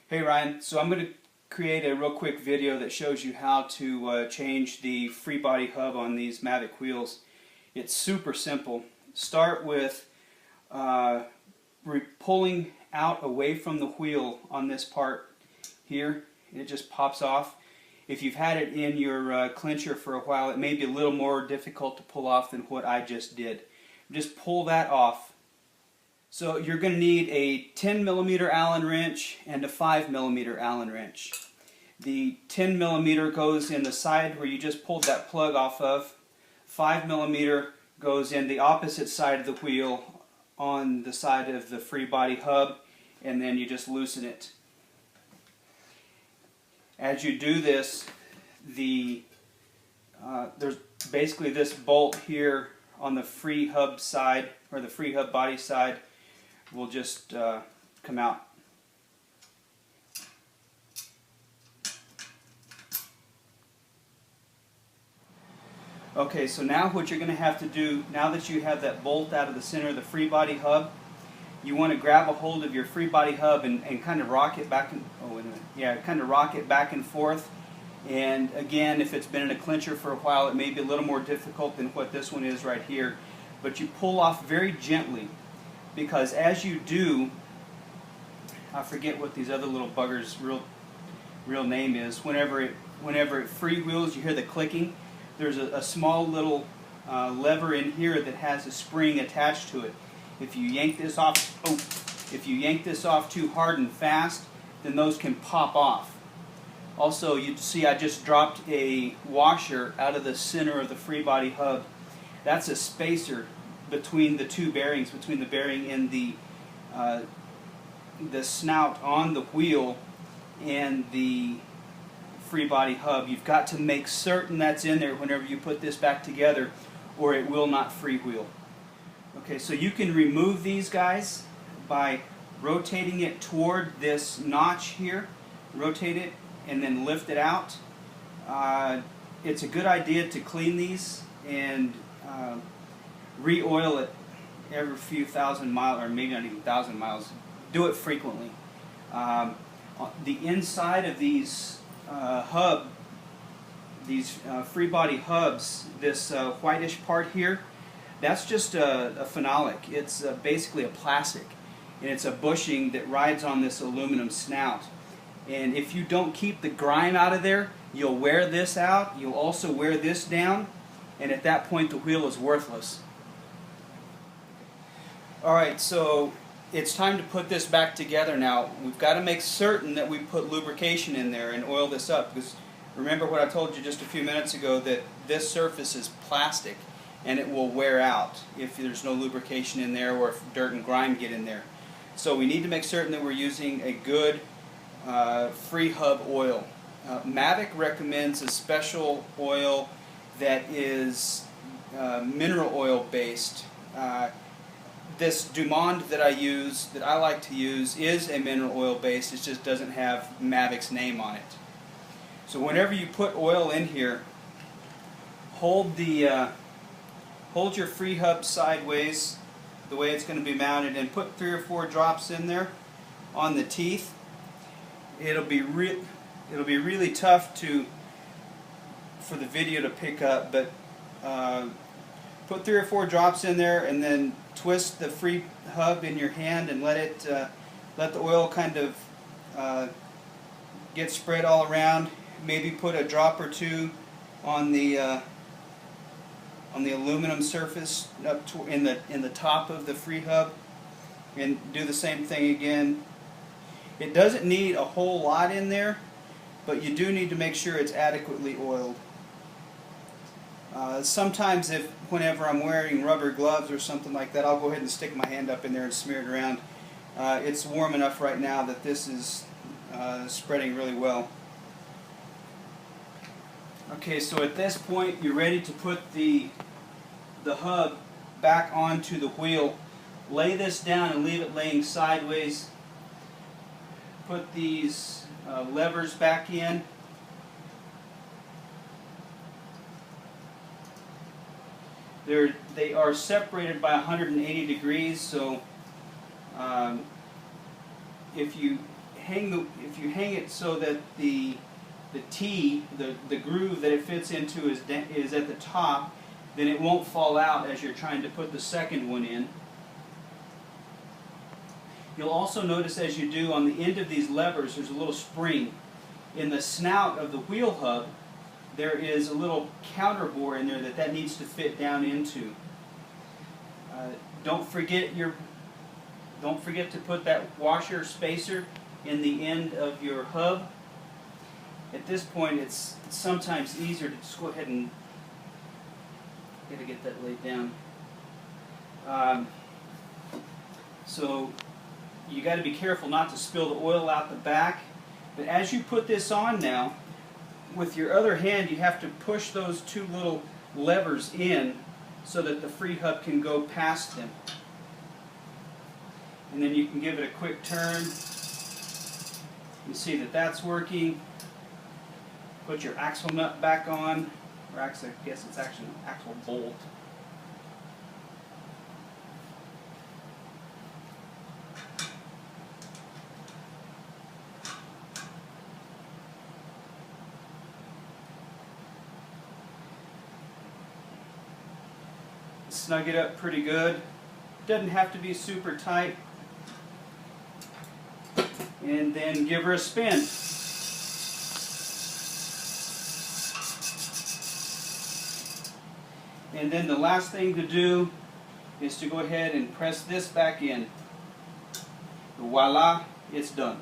Hey Ryan, so I'm going to create a real quick video that shows you how to change the free body hub on these Mavic wheels. It's super simple. Start with pulling out away from the wheel on this part here, and it just pops off. If you've had it in your clincher for a while, it may be a little more difficult to pull off than what I just did. Just pull that off. So you're going to need a 10mm Allen wrench and a 5mm Allen wrench. The 10mm goes in the side where you just pulled that plug off of. 5mm goes in the opposite side of the wheel on the side of the free body hub, and then you just loosen it. As you do this, there's basically this bolt here on the free hub side, or the free hub body side, will just come out. Okay, so now what you're going to have to do, now that you have that bolt out of the center of the free body hub, you want to grab a hold of your free body hub and kind of rock it back and kind of rock it back and forth. And again, if it's been in a clincher for a while, it may be a little more difficult than what this one is right here. But you pull off very gently, because as you do, I forget what these other little buggers' real name is. Whenever it freewheels, you hear the clicking. There's a small little lever in here that has a spring attached to it. If you yank this off too hard and fast, then those can pop off. Also, you see I just dropped a washer out of the center of the free body hub. That's a spacer between the two bearings, between the bearing and the snout on the wheel and the free body hub. You've got to make certain that's in there whenever you put this back together, or it will not freewheel. Okay, so you can remove these guys by rotating it toward this notch here. Rotate it and then lift it out. It's a good idea to clean these and re-oil it every few thousand miles, or maybe not even 1,000 miles. Do it frequently. The inside of these free body hubs, this whitish part here, that's just a phenolic. It's basically a plastic, and it's a bushing that rides on this aluminum snout. And if you don't keep the grime out of there, you'll wear this out, you'll also wear this down, and at that point the wheel is worthless. Alright, so it's time to put this back together now. We've got to make certain that we put lubrication in there and oil this up, because remember what I told you just a few minutes ago, that this surface is plastic and it will wear out if there's no lubrication in there, or if dirt and grime get in there. So we need to make certain that we're using a good free hub oil. Mavic recommends a special oil that is mineral oil based. This Dumond that I like to use, is a mineral oil based. It just doesn't have Mavic's name on it. So whenever you put oil in here, hold your free hub sideways, the way it's going to be mounted, and put 3 or 4 drops in there on the teeth. It'll be really tough for the video to pick up, but put 3 or 4 drops in there, and then twist the free hub in your hand and let the oil kind of get spread all around. Maybe put a drop or 2 on the aluminum surface up in the top of the free hub, and do the same thing again. It doesn't need a whole lot in there, but you do need to make sure it's adequately oiled. Sometimes whenever I'm wearing rubber gloves or something like that, I'll go ahead and stick my hand up in there and smear it around. It's warm enough right now that this is spreading really well. Okay, so at this point you're ready to put the hub back onto the wheel. Lay this down and leave it laying sideways. Put these levers back in. They are separated by 180 degrees, so if you if you hang it so that the T, the groove that it fits into is at the top, then it won't fall out as you're trying to put the second one in. You'll also notice as you do on the end of these levers there's a little spring. In the snout of the wheel hub there is a little counter bore in there that needs to fit down into. Don't forget to put that washer spacer in the end of your hub. At this point it's sometimes easier to just go ahead and get that laid down. So you got to be careful not to spill the oil out the back. But as you put this on now, with your other hand you have to push those two little levers in so that the free hub can go past them. And then you can give it a quick turn. You see that that's working. Put your axle nut back on, or actually, I guess it's actually an axle bolt. Snug it up pretty good. Doesn't have to be super tight. And then give her a spin. And then the last thing to do is to go ahead and press this back in. Voila, it's done.